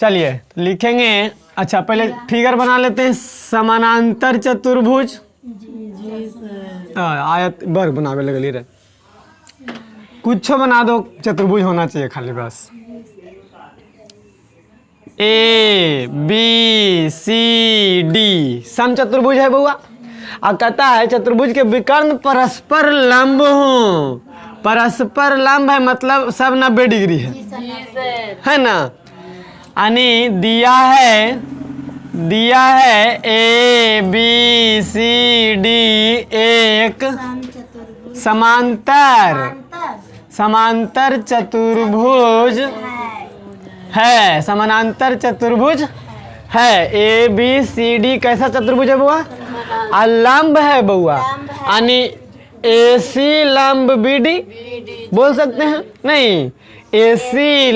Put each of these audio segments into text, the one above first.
चलिए लिखेंगे। अच्छा पहले फिगर बना लेते हैं। समानांतर चतुर्भुज आयत वर्ग बनावे लगली रे, कुछ बना दो, चतुर्भुज होना चाहिए खाली बस। ए बी सी डी सम चतुर्भुज है बउआ। अब कहता है चतुर्भुज के विकर्ण परस्पर लंब हो। परस्पर लंब है मतलब सब 90 डिग्री है ना। यानी दिया है ए बी सी डी एक समांतर चतुर्भुज है। समानांतर चतुर्भुज है। ए बी सी डी कैसा चतुर्भुज है बुआ? लंब है बुआ। यानी ए सी लंब बी डी बोल सकते हैं नहीं। ए सी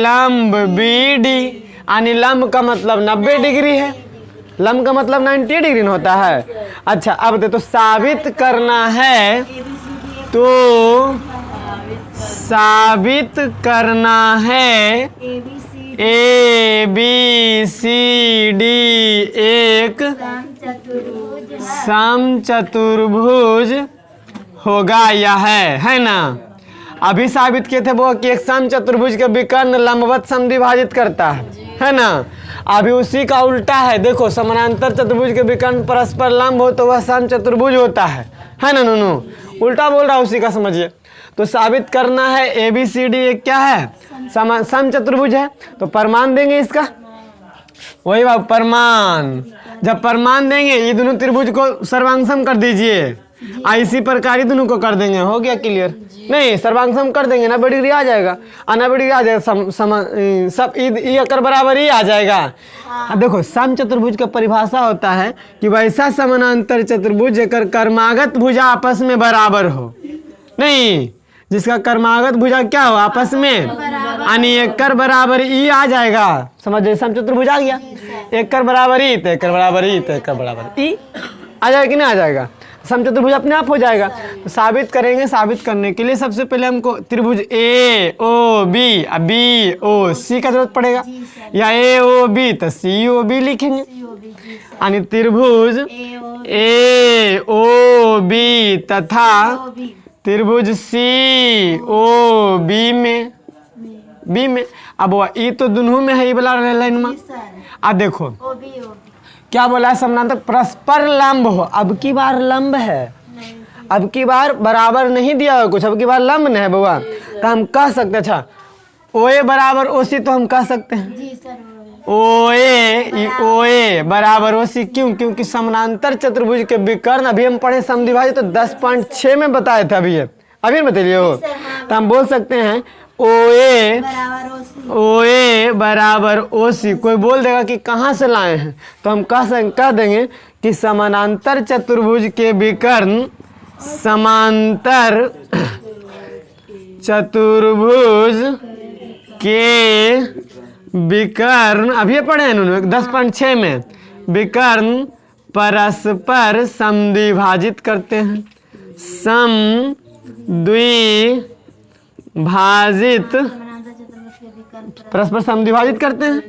लंब बी डी यानी लंब का मतलब 90 डिग्री है। लंब का मतलब 90 डिग्री होता है। अच्छा अब तो साबित करना है, तो साबित करना है ए बी सी डी एक सम चतुर्भुज होगा या है ना। अभी साबित किए थे वो कि एक सम चतुर्भुज के विकर्ण लंबवत समद्विभाजित करता है ना। अभी उसी का उल्टा है, देखो समानांतर चतुर्भुज के विकर्ण परस्पर लंब हो तो वह सम चतुर्भुज होता है ना नूनू। उल्टा बोल रहा है उसी का, समझिए। तो साबित करना है ए बी सी डी एक क्या है? सम चतुर्भुज है। तो प्रमाण देंगे इसका, वही बात प्रमाण। जब प्रमाण देंगे ये दोनों त्रिभुज को सर्वांगसम कर दीजिए, इसी प्रकार ही दोनों को कर देंगे, हो गया क्लियर। नहीं सर्वांगसम कर देंगे 90 डिग्री आ जाएगा, 90 डिग्री आ जाएगा, सब ई अकर बराबर ही आ जाएगा। देखो सम चतुर्भुज का परिभाषा होता है कि वैसा समानांतर चतुर्भुज जेकर कर्मागत भुजा आपस में बराबर हो। नहीं, जिसका कर्मागत भुजा क्या हो आपस में, यानी एक कर बराबर ई आ जाएगा। समझ सम चतुर्भुज आ गया। एक कर बराबर ई तो एक कर बराबर ई तो एक कर बराबर ई आ जाएगा कि नहीं आ जाएगा? सम चतुर्भुज अपने आप हो जाएगा। तो साबित करेंगे। साबित करने के लिए सबसे पहले हमको त्रिभुज ए ओ बी बी ओ सी का जरूरत पड़ेगा, या ए ओ बी तो सी ओ बी लिखेंगे। यानी त्रिभुज ए ओ बी तथा त्रिभुज सी ओ बी में अब वो ई तो दोनों में है, ये वाला लाइन में। अब देखो क्या बोला है, समानांतर परस्पर लंब हो। अब की बार लंब है, अब की बार बराबर नहीं दिया हो कुछ, अब की बार लंब नहीं है बुआ। तो हम कह सकते, अच्छा ओ ए बराबर ओ सी तो हम कह सकते हैं ओ ए बराबर ओ सी। क्यों? क्योंकि समानांतर चतुर्भुज के विकर्ण अभी हम पढ़े समद्विभाजित तो 10.6 में बताए थे। अभी बताइए हो। तो हम बोल सकते हैं ओ ए बराबर ओ सी। कोई बोल देगा कि कहाँ से लाए हैं, तो हम कह देंगे कि समानांतर चतुर्भुज के विकर्ण, समांतर चतुर्भुज के विकर्ण अभी पढ़े हैं उन्होंने 10.6 में, विकर्ण परस्पर समद्विभाजित करते हैं। परस्पर समद्विभाजित करते हैं।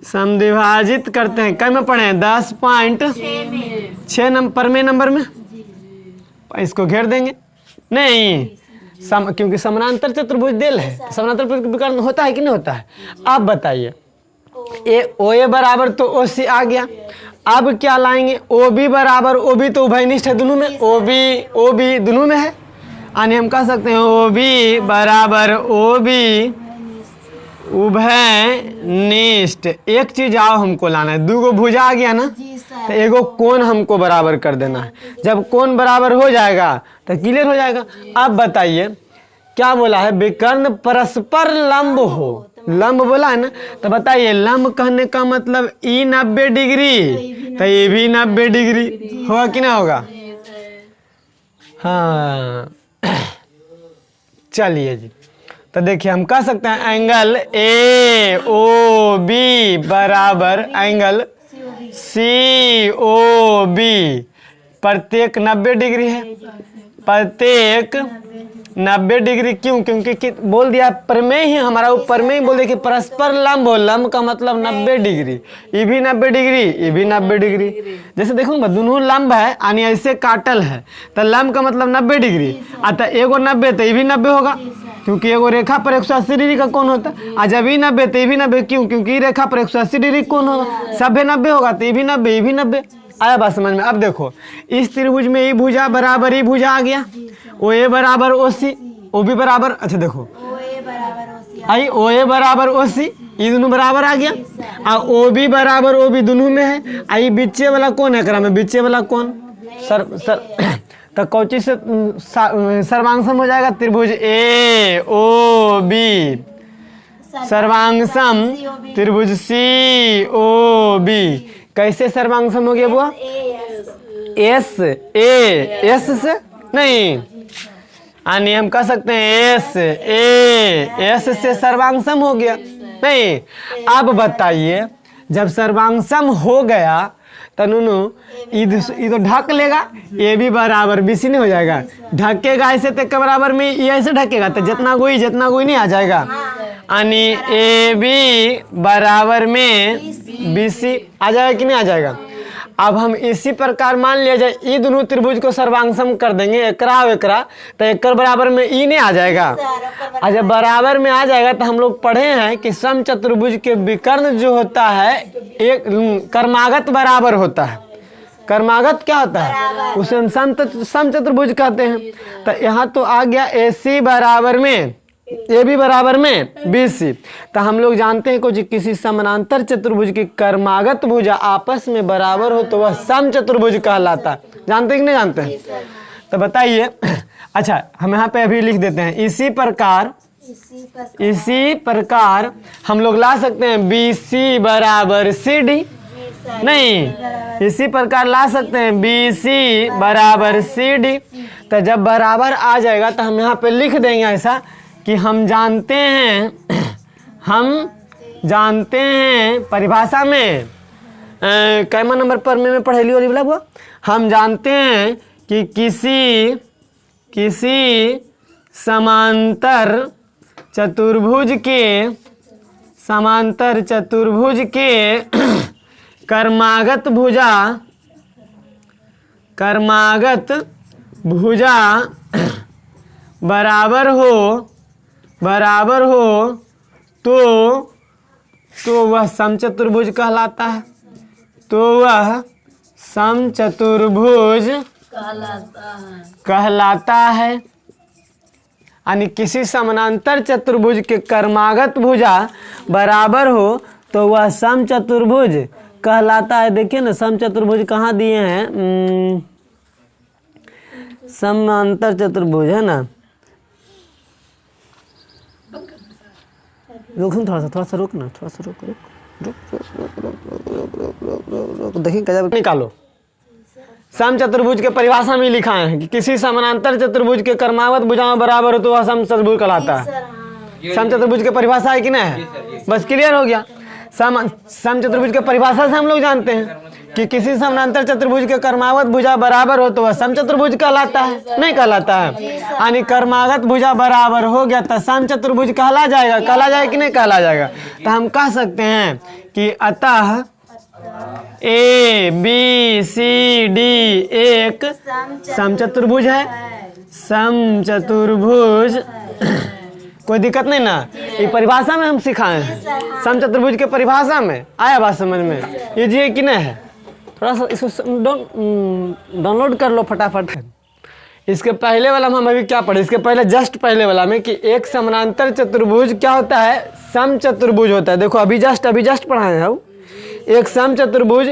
समद्विभाजित करते हैं कई में पढ़े हैं 10.6 नंबर में। इसको घेर देंगे नहीं, क्योंकि समानांतर चतुर्भुज देल है, समानांतर विकर्ण होता है कि नहीं होता है? आप बताइए। ओ ए बराबर तो ओ सी आ गया। अब क्या लाएंगे? ओ बी बराबर ओ बी तो उभयनिष्ठ है दोनों में, ओ बी दोनों में है। यानी हम कह सकते हैं ओ बी बराबर ओ बी उभयनिष्ठ। एक चीज आओ हमको लाना है, दो भुजा आ गया ना, तो एगो कोण हमको बराबर कर देना है। जब कोण बराबर हो जाएगा तो क्लियर हो जाएगा। अब बताइए क्या बोला है? विकर्ण परस्पर लंब हो। लंब बोला है ना, तो बताइए लंब कहने का मतलब ई 90 डिग्री, तो ये भी 90 डिग्री होगा कि ना होगा? हाँ चलिए जी, तो देखिए हम कह सकते हैं एंगल ए ओ बी बराबर एंगल सी ओ बी प्रत्येक 90 डिग्री है। प्रत्येक 90 डिग्री क्यों? क्योंकि बोल दिया प्रमेय ही, हमारा वो प्रमेय बोल दिया कि परस्पर लंब हो, लंब का मतलब 90 डिग्री, ये भी 90 डिग्री, ये भी 90 डिग्री। जैसे देखो ना दोनों लंब है यानी ऐसे काटल है तो लंब का मतलब 90 डिग्री, अतः एगो 90 तो ये भी 90 होगा, क्योंकि एगो रेखा पर 180 डिग्री का कोण होता है। और जब ये 90 तो ये भी 90, क्यों? क्योंकि रेखा पर 180 डिग्री कोण होगा, सभ्य 90 होगा तो ये भी 90, ये भी 90। आया बात समझ में? अब देखो इस त्रिभुज में ये भुजा बराबर ही भुजा आ गया, ओ ए बराबर ओ सी, ओ भी बराबर, अच्छा देखो आई ओ ए बराबर ओ सी, ये दोनों बराबर आ गया, और ओ भी बराबर ओ भी दोनों में है। आई बीचे वाला कौन है करा में? बीचे वाला कौन सर तो कौची से सर्वांगसम हो जाएगा? त्रिभुज ए ओ बी सर्वांगसम त्रिभुज सी ओ बी। कैसे सर्वांगसम हो गया बुआ? एस ए एस से नहीं, यानी हम कह सकते हैं एस ए एस से सर्वांगसम हो गया नहीं। अब बताइए जब सर्वांगसम हो गया तो नूनू ये तो ढक लेगा, ए भी बराबर बी सी नहीं हो जाएगा, ढकेगा ऐसे तक के बराबर में ये ऐसे ढकेगा तो जितना कोई नहीं आ जाएगा, यानी ए बी बराबर में बी सी आ जाएगा कि नहीं आ जाएगा। अब हम इसी प्रकार मान लिया जाए ये दोनों त्रिभुज को सर्वांगसम कर देंगे, एकरा और एकरा, तो एक बराबर में ई नहीं आ जाएगा, और जब बराबर में आ जाएगा तो हम लोग पढ़े हैं कि सम चतुर्भुज के विकर्ण जो होता है एक कर्मागत बराबर होता है। कर्मागत क्या होता है? उसे सम चतुर्भुज कहते हैं। तो यहाँ तो आ गया ए सी बराबर में ए बी बराबर में बी सी। तो हम लोग जानते हैं कि किसी समानांतर चतुर्भुज की कर्मागत भुजा आपस में बराबर हो तो वह सम चतुर्भुज कहलाता है। जानते हैं कि नहीं जानते हैं? तो बताइए। अच्छा हम यहाँ पे अभी लिख देते हैं इसी प्रकार हम लोग ला सकते हैं बी सी बराबर सी डी, नहीं इसी प्रकार ला सकते हैं बी सी बराबर सी डी। तो जब बराबर आ जाएगा तो हम यहाँ पे लिख देंगे ऐसा कि हम जानते हैं परिभाषा में कैमा नंबर पर में पढ़ेली वाली बोला हुआ, हम जानते हैं कि किसी समांतर चतुर्भुज के कर्मागत भुजा बराबर हो तो वह समचतुर्भुज कहलाता है। तो वह समचतुर्भुज कहलाता है। यानी किसी समानांतर चतुर्भुज के कर्मागत भुजा बराबर हो तो वह समचतुर्भुज कहलाता है। देखिए ना समचतुर्भुज कहाँ दिए हैं? समांतर चतुर्भुज है ना, थोड़ा सा रुक देखिए कैसे निकालो। सम चतुर्भुज के परिभाषा में लिखा है कि किसी समानांतर चतुर्भुज के कर्मागत भुजाओं बराबर हो तो वह सम चतुर्भुज कहलाता है। सम चतुर्भुज के परिभाषा है कि नहीं है? बस क्लियर हो गया। सम चतुर्भुज के परिभाषा से हम लोग जानते हैं कि किसी समानांतर चतुर्भुज के कर्मागत भुजा बराबर हो तो वह सम चतुर्भुज कहलाता है, नहीं कहलाता है? यानी कर्मागत भुजा बराबर हो गया तो सम चतुर्भुज कहला जाएगा कि नहीं कहला जाएगा? तो हम कह सकते हैं कि अतः ए बी सी डी एक समचतुर्भुज है। समचतुर्भुज कोई दिक्कत नहीं ना, ये परिभाषा में हम सिखाए हैं। समचतुर्भुज के परिभाषा में आया बात समझ में? ये जी कि नहीं है? थोड़ा सा इसको डाउनलोड कर लो फटाफट। इसके पहले वाला में हम अभी क्या पढ़े? इसके पहले जस्ट पहले वाला में कि एक समानांतर चतुर्भुज क्या होता है? समचतुर्भुज होता है। देखो अभी जस्ट पढ़ाए हैं एक समचतुर्भुज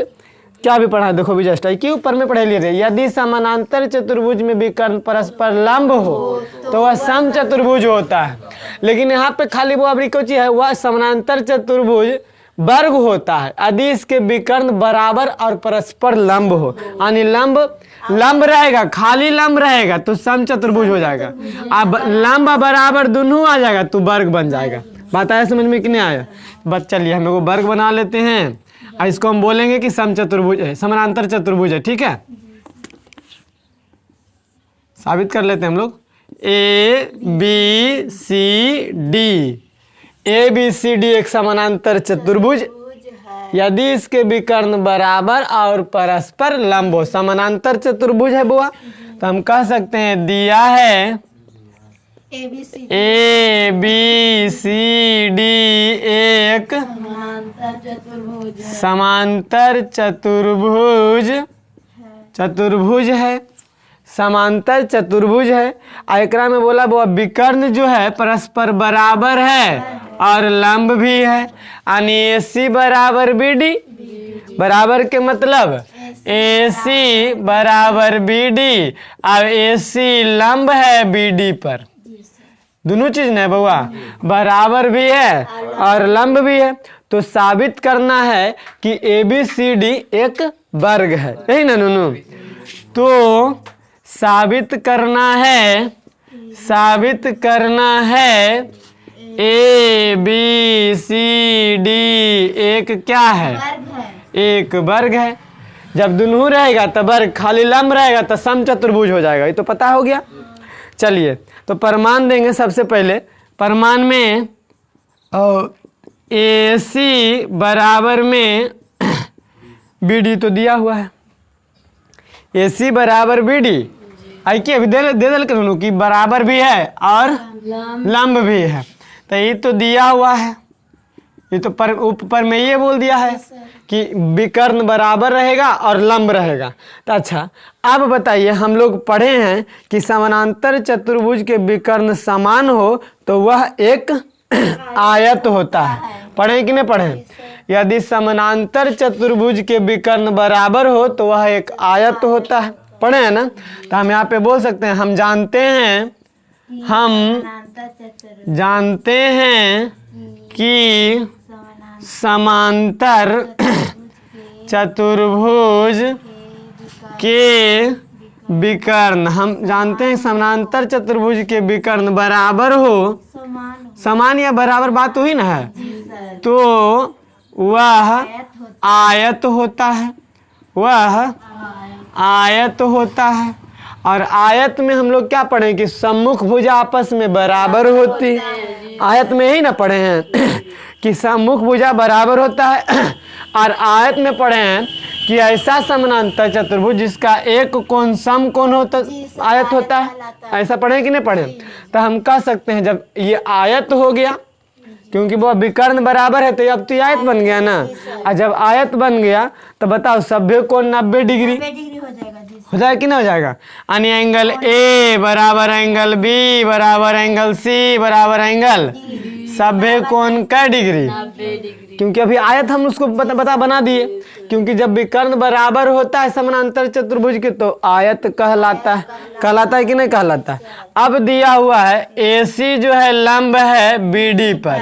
क्या भी पढ़ा है। देखो अभी जस्ट क्यों ऊपर में पढ़े लिए यदि समानांतर चतुर्भुज में विकर्ण परस्पर लंब हो तो वह समचतुर्भुज होता है। लेकिन यहाँ पे खाली वो अभी कुछ है, वह समानांतर चतुर्भुज वर्ग होता है यदि इसके विकर्ण बराबर और परस्पर लंब हो। यानी लंब रहेगा, खाली लंब रहेगा तो समचतुर्भुज हो जाएगा। अब लंब बराबर दोनों आ जाएगा तो वर्ग बन जाएगा। बात आया समझ में कि नहीं आया? बस चलिए हम लोग वर्ग बना लेते हैं और इसको हम बोलेंगे कि समचतुर्भुज है, समानांतर चतुर्भुज है। ठीक है, साबित कर लेते हैं हम लोग। A B C D, A B C D एक समानांतर चतुर्भुज यदि इसके विकर्ण बराबर और परस्पर लंब हो। समानांतर चतुर्भुज है बुआ, तो हम कह सकते हैं दिया है ए बी सी डी एक समांतर चतुर्भुज है, समांतर चतुर्भुज है। एकरा में बोला वो विकर्ण जो है परस्पर बराबर है और लंब भी है, यानी ए सी बराबर बी डी, बराबर के मतलब ए सी बराबर बी डी, और ए सी लंब है बी डी पर। दोनों चीज नहीं बउआ, बराबर भी है और लंब भी है। तो साबित करना है कि ए बी सी डी एक वर्ग है, यही ना नूनू। तो साबित करना है ए बी सी डी एक क्या है, एक वर्ग है। जब दोनों रहेगा तो वर्ग, खाली लंब रहेगा तो समचतुर्भुज हो जाएगा, ये तो पता हो गया। चलिए तो प्रमाण देंगे। सबसे पहले प्रमाण में ए सी बराबर में बी डी तो दिया हुआ है, ए सी बराबर बी डी आई की अभी दे दे कि बराबर भी है और लंब भी है, तो ये तो दिया हुआ है। ये तो ऊपर में ये बोल दिया है कि विकर्ण बराबर रहेगा और लंब रहेगा। तो अच्छा अब बताइए, हम लोग पढ़े हैं कि समानांतर चतुर्भुज के विकर्ण समान हो तो वह एक आयत होता है। पढ़े कि नहीं पढ़े? यदि समानांतर चतुर्भुज के विकर्ण बराबर हो तो वह एक आयत होता है। पढ़े हैं ना? तो हम यहाँ पे बोल सकते हैं हम जानते हैं कि समांतर चतुर्भुज के विकर्ण, हम जानते हैं समांतर चतुर्भुज के विकर्ण बराबर हो, समान या बराबर बात हुई ना है, तो वह आयत होता है, वह आयत होता है। और आयत में हम लोग क्या पढ़े कि सम्मुख भुजा आपस में बराबर होती, आयत में ही ना पढ़े हैं कि सम्मुख भुजा बराबर होता है। और आयत में पढ़े हैं कि ऐसा समानांतर चतुर्भुज जिसका एक कोण समकोण होता आयत होता है। ऐसा पढ़े कि नहीं पढ़े? तो हम कह सकते हैं जब ये आयत हो गया, क्योंकि वो विकर्ण बराबर है तो अब तो आयत बन गया ना। और जब आयत बन गया तो बताओ सभ्य कोण 90 डिग्री हो जाएगा कि नहीं हो जाएगा? यानी एंगल ए बराबर एंगल बी बराबर एंगल सी बराबर एंगल सभ्य कोण का डिग्री, क्योंकि अभी आयत हम उसको बना दिए। क्योंकि जब विकर्ण बराबर होता है समानांतर चतुर्भुज के तो आयत कहलाता है कि नहीं कहलाता? अब दिया हुआ है AC जो है लंब है BD पर,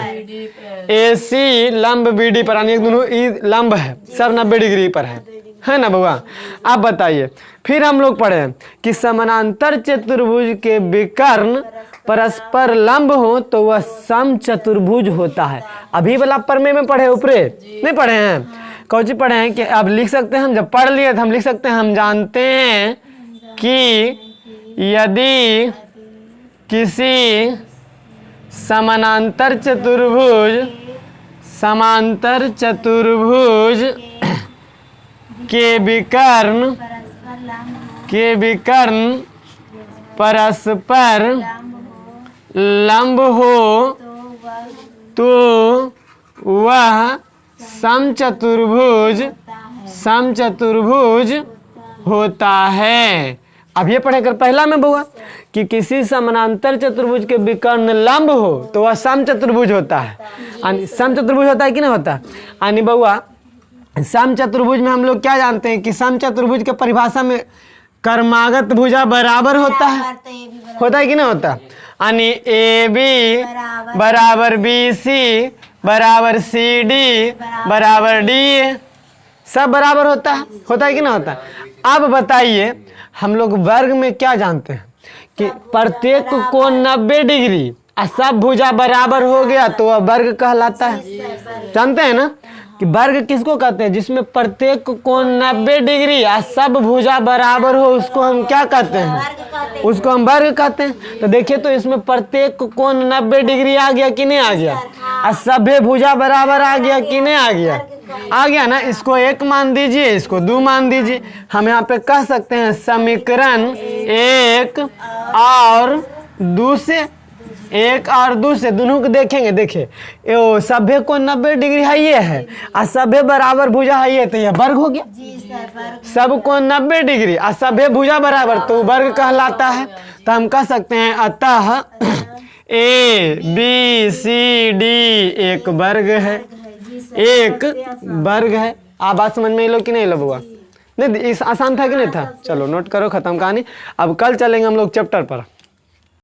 AC लंब BD पर, यानी दोनों लंब है, सब 90 डिग्री पर है ना बउआ? अब बताइए, फिर हम लोग पढ़े कि समानांतर चतुर्भुज के विकर्ण परस्पर लंब हो तो वह समचतुर्भुज होता है। अभी वाला प्रमेय में पढ़े, ऊपरे नहीं पढ़े हैं? कौची पढ़े हैं कि अब लिख सकते हैं हम, जब पढ़ लिए तो हम लिख सकते हैं हम जानते हैं कि यदि किसी समानांतर चतुर्भुज के विकर्ण परस्पर लंब हो तो वह समचतुर्भुज होता है। अब ये पढ़े कर पहला में बुआ कि किसी समानांतर चतुर्भुज के विकर्ण लंब हो तो वह समचतुर्भुज होता है। समचतुर्भुज होता है कि नहीं होता? यानी बउआ समचतुर्भुज में हम लोग क्या जानते हैं कि समचतुर्भुज के परिभाषा में कर्मागत भुजा बराबर होता है कि नहीं होता? यानी ए बी बराबर बी सी बराबर सी डी बराबर डी, सब बराबर होता है कि नहीं होता? अब बताइए हम लोग वर्ग में क्या जानते हैं कि प्रत्येक कोण 90 डिग्री और सब भुजा बराबर हो गया तो वह वर्ग कहलाता है, जानते हैं ना? कि वर्ग किसको कहते हैं? जिसमें प्रत्येक कोण 90 डिग्री और सब भुजा बराबर हो, उसको हम क्या कहते हैं? उसको हम वर्ग कहते हैं। तो देखिए तो इसमें प्रत्येक कोण 90 डिग्री आ गया कि नहीं आ गया? और सभे भुजा बराबर आ गया कि नहीं आ गया? आ गया ना। इसको 1 मान दीजिए, इसको 2 मान दीजिए। हम यहाँ पे कह सकते हैं समीकरण 1 और 2 से, 1 और 2 से दोनों को देखेंगे। देखिए सभे को 90 डिग्री है ये है और सभे बराबर भुजा है ये, तो ये वर्ग हो गया। सब को 90 डिग्री और सभे भुजा बराबर, तो वर्ग कहलाता है। तो हम कह सकते हैं अतः ABCD एक वर्ग है, एक वर्ग है। आप बात समझ में लो कि नहीं लो बुआ? नहीं, इस आसान था कि नहीं था? चलो नोट करो, खत्म कहानी। अब कल चलेंगे हम लोग चैप्टर पर।